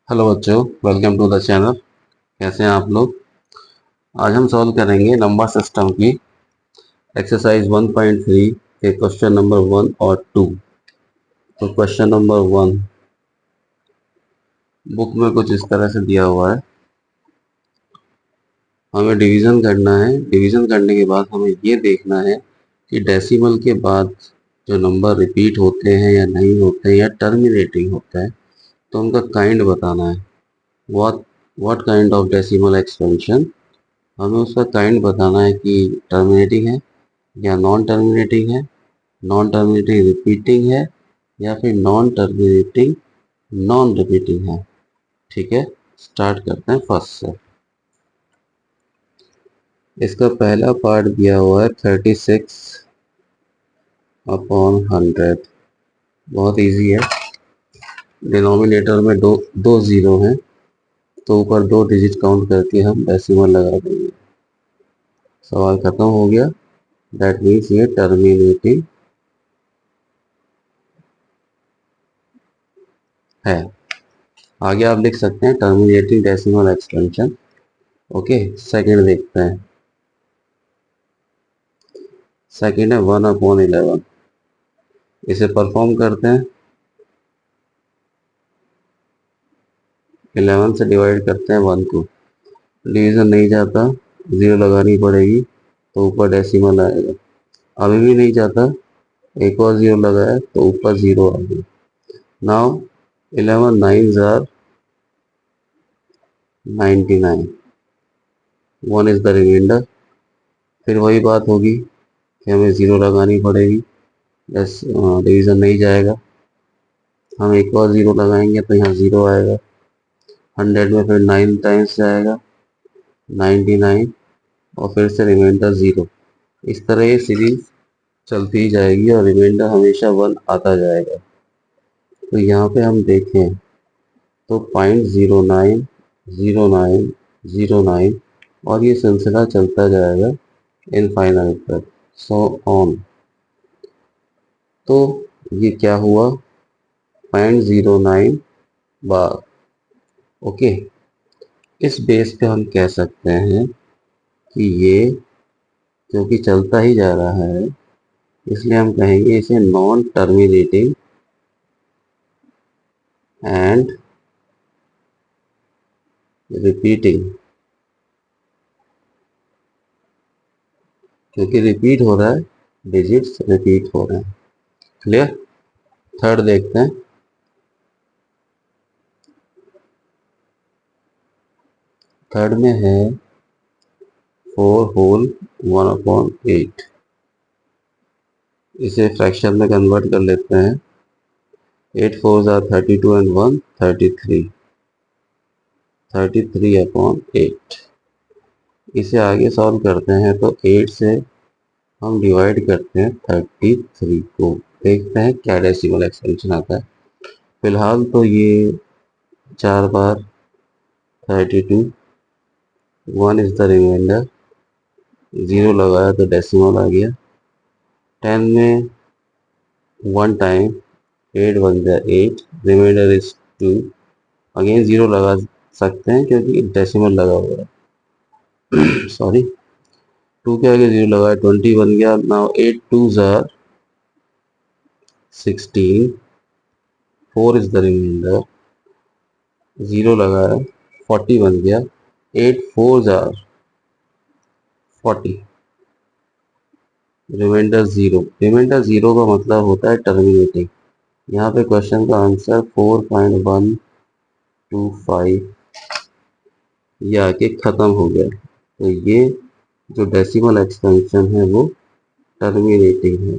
Hello बच्चों, welcome to the channel. कैसे हैं आप लोग? आज हम सॉल्व करेंगे नंबर सिस्टम की एक्सरसाइज 1.3 के क्वेश्चन नंबर 1 और 2। तो क्वेश्चन नंबर 1 बुक में कुछ इस तरह से दिया हुआ है। हमें डिवीज़न करना है। डिवीज़न करने के बाद हमें ये देखना है कि डेसिमल के बाद जो नंबर रिपीट होते हैं या नहीं होते या टर्मिनेटिंग होता है, तो उनका काइंड बताना है। What kind of decimal expansion, हमें उसका काइंड बताना है कि टर्मिनेटिंग है या नॉन टर्मिनेटिंग है, नॉन टर्मिनेटिंग रिपीटिंग है या फिर नॉन टर्मिनेटिंग नॉन रिपीटिंग है। ठीक है, स्टार्ट करते हैं फर्स्ट से। इसका पहला पार्ट दिया हुआ है 36 अपॉन 100। बहुत इजी है। डिनोमिनेटर में दो दो जीरो हैं, तो ऊपर दो डिजिट काउंट करके हम डेसिमल लगा देंगे। सवाल खत्म हो गया। दैट मीन्स ये टर्मिनेटिंग है। आगे आप लिख सकते हैं terminating decimal expansion. Okay, second देखते हैं। सेकंड है 1/11। इसे परफॉर्म करते हैं। 11 से डिवाइड करते हैं 1 को। डिवीजन नहीं जाता, जीरो लगानी पड़ेगी, तो ऊपर डेसिमल आएगा। अभी भी नहीं जाता, एक और जीरो लगाया तो ऊपर जीरो आ गया। Now 11 9s are 99। 1 is the remainder. फिर वही बात होगी कि हमें जीरो लगानी पड़ेगी, डिवीजन नहीं जाएगा। हम एक और जीरो लगाएंगे तो यहाँ जीरो आएगा। 100 में फिर 9 टाइम्स जाएगा, 99, और फिर से रिमाइंडर जीरो। इस तरह ये सीरीज चलती ही जाएगी और रिमाइंडर हमेशा 1 आता जाएगा। तो यहाँ पे हम देखें तो 0.09 09 09 और ये सिलसिला चलता जाएगा इनफाइनाइट तक, सो ऑन। तो ये क्या हुआ? 0.09 बार। ओके, इस बेस पे हम कह सकते हैं कि ये क्योंकि चलता ही जा रहा है, इसलिए हम कहेंगे इसे नॉन टर्मिनेटिंग एंड रिपीटिंग। क्योंकि रिपीट हो रहा है, डिजिट्स रिपीट हो रहे हैं। क्लियर? थर्ड देखते हैं। थर्ड में है 4 होल 1/8। इसे फ्रैक्शन में कन्वर्ट कर लेते हैं। 8 4s आर 32 एंड 1 33। 33/8। इसे आगे सॉल्व करते हैं तो 8 से हम डिवाइड करते हैं 33 को। देखते हैं क्या डेसिमल एक्सपेंशन आता है। फिलहाल तो ये 4 बार 32, 1 इज द रिमाइंडर, जीरो लगाया तो डेसिमल आ गया। 10 में 1 टाइम 8 1 जा 8, रिमाइंडर इज 2। अगेन जीरो लगा सकते हैं क्योंकि डेसिमल लगा हुआ है। सॉरी, 2 के आगे जीरो लगाया 20 बन गया। Now 8 2s are 16, 4 is the remainder, zero लगाया 40 बन गया। 8 4s are 40, remainder zero. Remainder zero का मतलब होता है टर्मिनेटिंग। यहाँ पे क्वेश्चन का आंसर 4.125 ये आके खत्म हो गया। तो ये जो डेसिमल एक्सपेंशन है वो टर्मिनेटिंग है।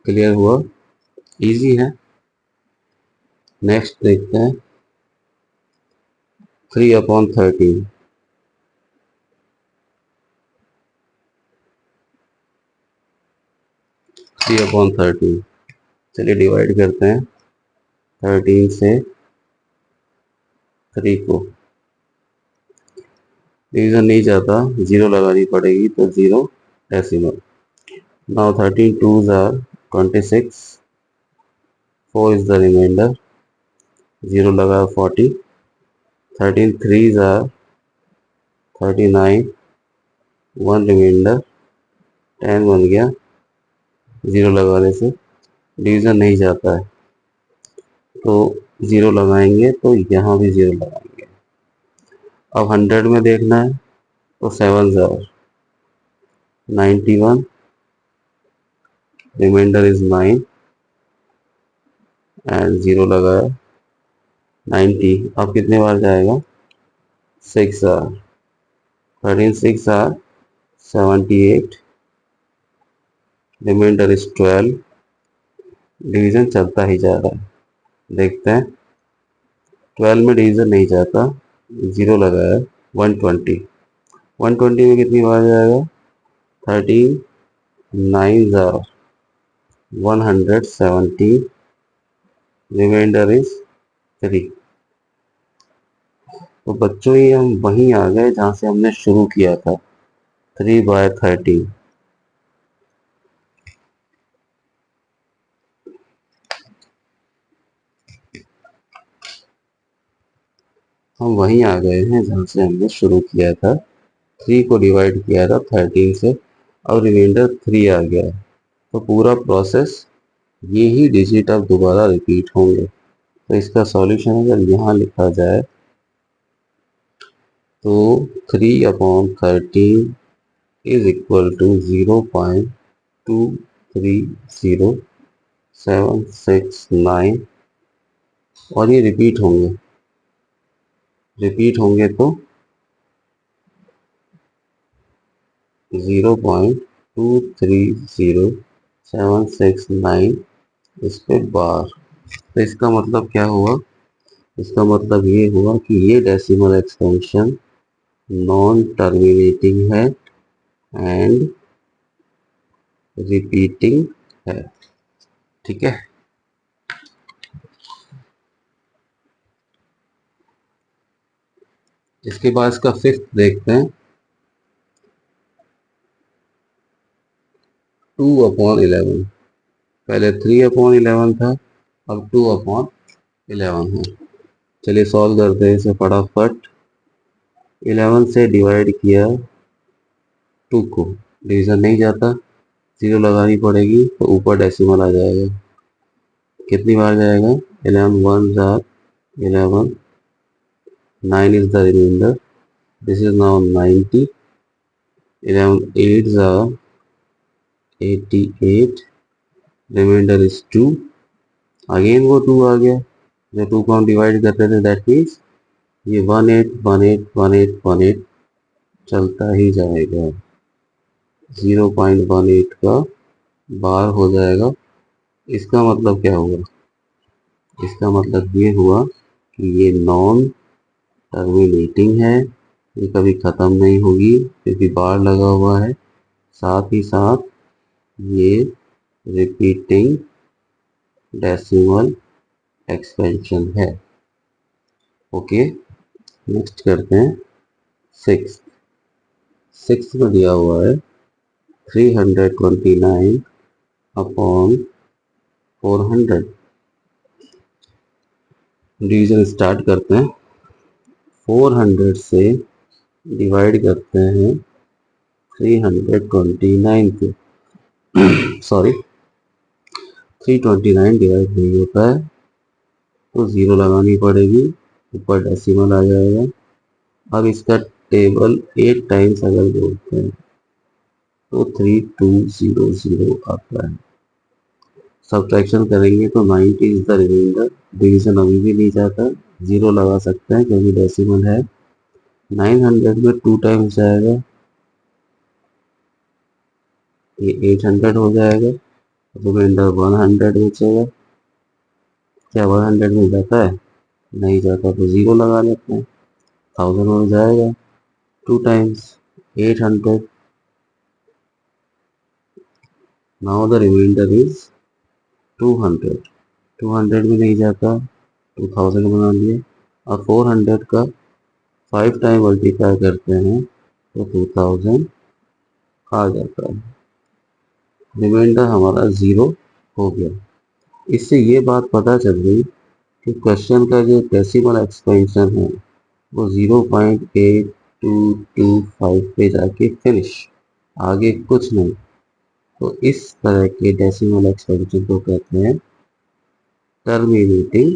क्लियर हुआ? इजी है। नेक्स्ट देखते हैं 3/13। 3/13 चलिए डिवाइड करते हैं 13 से 3 को। डिवीजन नहीं जाता, जीरो लगानी पड़ेगी तो zero decimal. Now 13 2s are 26, 4 is the remainder, 0 लगा 40, 13 3s आर 39, 1 रिमाइंडर 10 बन गया, 0 लगाने से डिवीजन नहीं जाता है, तो 0 लगाएंगे तो यहाँ भी 0 लगाएंगे। अब 100 में देखना है तो 7s are 91, reminder is 9 and 0 लगाया 90। अब कितने बार जाएगा, 6 are 13 6 are 78, remainder is 12, division चलता ही जा रहा है। देखते हैं 12 में डिवीजन नहीं जाता, 0 लगाया 120, 120 में कितनी बार जाएगा, 13 9 आर 117, रिमाइंडर इज 3। तो बच्चों ये हम वहीं आ गए जहां से हमने शुरू किया था, 3/13। हम वहीं आ गए हैं जहां से हमने शुरू किया था, 3 को डिवाइड किया था 13 से, और रिमाइंडर 3 आ गया। तो पूरा प्रोसेस ये ही डिजिट अब दोबारा रिपीट होंगे। तो इसका सॉल्यूशन अगर यहाँ लिखा जाए तो 3/13 इज इक्वल टू 0.230769, और ये रिपीट होंगे तो 0.230769 इस पे बार। तो इसका मतलब क्या हुआ, इसका मतलब ये हुआ कि ये डेसिमल एक्सटेंशन नॉन टर्मिनेटिंग है एंड रिपीटिंग है। ठीक है, इसके बाद इसका फिफ्थ देखते हैं, 2/11। पहले 3/11 था, अब 2/11 है। चलिए सॉल्व करते हैं इसे फटाफट। 11 से डिवाइड किया 2 को, डिवीजन नहीं जाता, 0 लगानी पड़ेगी तो ऊपर डेसिमल आ जाएगा। कितनी बार जाएगा, 11 1s are 11, 9 is the remainder, this is now 90, 11 8s are 88, remainder is 2, again वो 2 आ गया, जो 2 को हम डिवाइड करते थे, दैट मीन्स ये 18181818 चलता ही जाएगा, 0.18 का बार हो जाएगा। इसका मतलब क्या हुआ, इसका मतलब ये हुआ कि ये नॉन टर्मिनेटिंग है, ये कभी ख़त्म नहीं होगी क्योंकि बार लगा हुआ है, साथ ही साथ ये रिपीटिंग डेसिमल एक्सपेंशन है। ओके, नेक्स्ट करते हैं सिक्स में दिया हुआ है 329/400। डिवीजन स्टार्ट करते हैं, 400 से डिवाइड करते हैं 329 को, सॉरी 329 डिवाइड नहीं होता है तो 0 लगानी पड़ेगी, ऊपर डेसिमल आ जाएगा। अब इसका टेबल 8 टाइम्स अगर जोड़ते हैं तो 3200 आता है। सब्ट्रैक्शन करेंगे तो 90 इज द रिमाइंडर, डिवीजन अभी भी नहीं जाता, 0 लगा सकते हैं क्योंकि डेसिमल है। 900 में 2 टाइम्स जाएगा, ये 800 हो जाएगा, रिमाइंडर 100 बचेगा। क्या 100 में जाता है, नहीं जाता, तो 0 लगा लेते हैं, 1000 हो जाएगा, 2 times 800। Now the remainder is 200, 200 में नहीं जाता, 2000 बना लिया। अब 400 का 5 टाइम मल्टीप्लाई करते हैं तो 2000 आ जाता है, रिमाइंडर हमारा 0 हो गया। इससे ये बात पता चल गई कि क्वेश्चन का जो डेसिमल एक्सपेंशन है वो 0.8225 पे जाके फिनिश, आगे कुछ नहीं। तो इस तरह के डेसिमल एक्सपेंशन को कहते हैं टर्मिनेटिंग।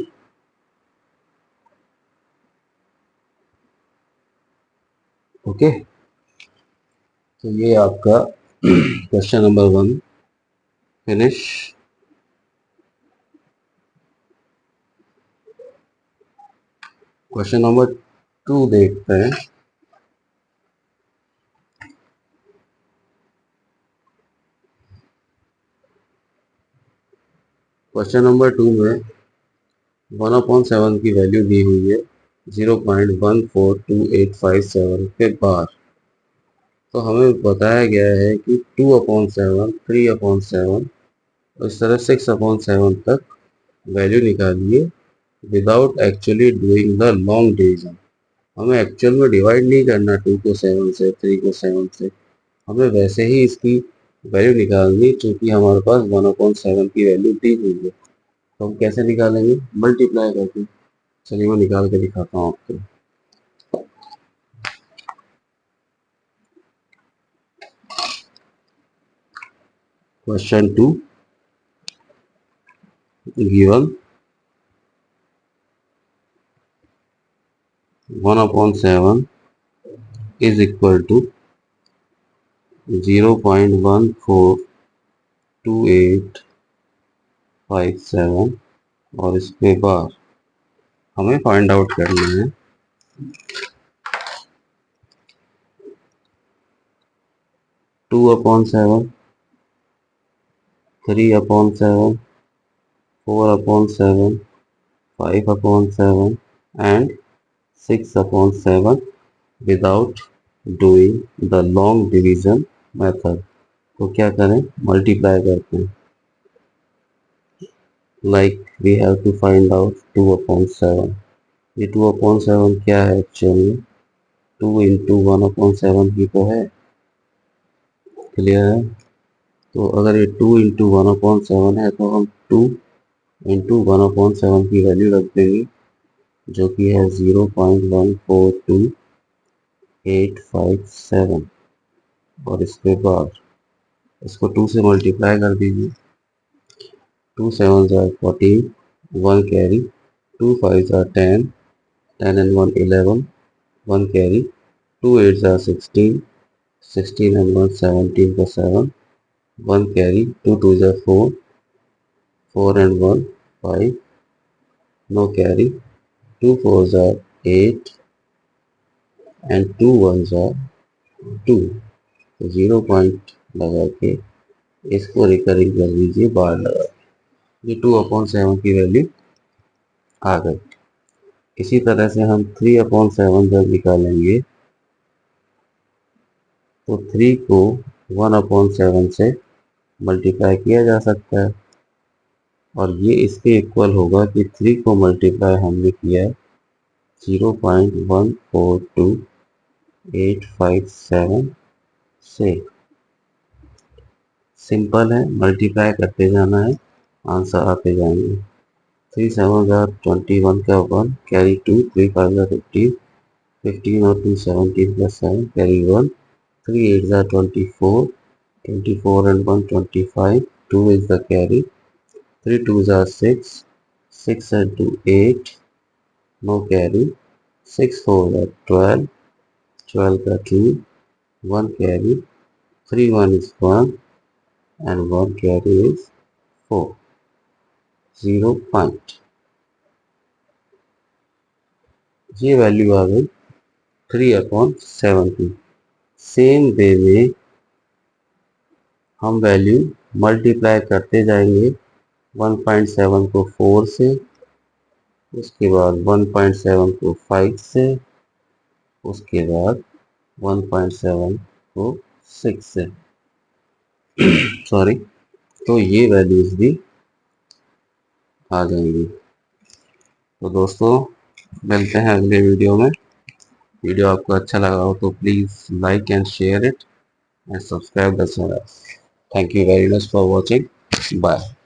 ओके, तो ये आपका question number 1 finish. Question number 2 देखते हैं। क्वेश्चन नंबर 2 में 1/7 की वैल्यू दी हुई है 0.142857 के बार। तो हमें बताया गया है कि 2/7, 3/7 और इस तरह 6/7 तक वैल्यू निकालिए without actually doing the long division. हमें एक्चुअल में डिवाइड नहीं करना 2 को 7 से, 3 को 7 से, हमें वैसे ही इसकी वैल्यू निकालनी, क्योंकि हमारे पास 1/7 की वैल्यू दी हुई है। तो हम कैसे निकालेंगे? मल्टीप्लाई करके। चलिए मैं निकाल के दिखाता हूँ आपको। Question 2 given 1/7 is equal to 0.142857 और इसके बाद हमें फाइंड आउट करना है 2/7, 3/7, 4/7, 5/7 and 6/7 without doing the long division method। तो क्या करें? मल्टीप्लाई करते हैं। Like we have to find out 2/7। ये 2/7 क्या है? एक्चुअली 2 इंटू 1/7 ही तो है। क्लियर है? तो अगर ये 2 इंटू 1/7 है तो हम 2 इंटू 1/7 की वैल्यू रख देंगे, जो कि है 0.142857 और इसके बाद इसको 2 से मल्टीप्लाई कर दीजिए। 2 7 jar 14, 1 carry, 2 5 jar 10, 10 and 1 11, 1 carry, 2 8 jar 16, 16 and 1 17 का 7, 1 carry, 2 2 jar 4, 4 and 1 5, no carry, 2 4 jar 8 and 2 1 jar 2। तो 0 पॉइंट लगा के इसको रिकरिंग कर दीजिए बार लगा। ये 2/7 की वैल्यू आ गई। इसी तरह से हम 3/7 जब निकालेंगे तो 3 को 1/7 से मल्टीप्लाई किया जा सकता है और ये इसके इक्वल होगा कि 3 को मल्टीप्लाई हमने किया है 0.142857 से। सिंपल है, मल्टीप्लाई करते जाना है, आंसर आते जाएंगे। 3 7 जार 21 का 1 कैरी 2, 3 5 जार 15, 15 और 2 17 plus 7 carry 1, 3 8 jar 24, 24 and 1 25, 2 is the carry, 3 2 jar 6, 6 and 2 8, no carry, 6 4 jar 12, 12 का 2, 1 carry, 3 1 is 1 and 1 carry is 4, 0 point. ये वैल्यू आ गई 3/7 की। सेम वे में हम वैल्यू मल्टीप्लाई करते जाएंगे 1.7 को 4 से, उसके बाद 1.7 को 5 से, उसके बाद 1.7 को 6 से सॉरी। तो ये वैल्यूज भी आ जाएंगी। तो दोस्तों मिलते हैं अगले वीडियो में। वीडियो आपको अच्छा लगा हो तो please like and share it and subscribe the channel. Thank you very much for watching. Bye.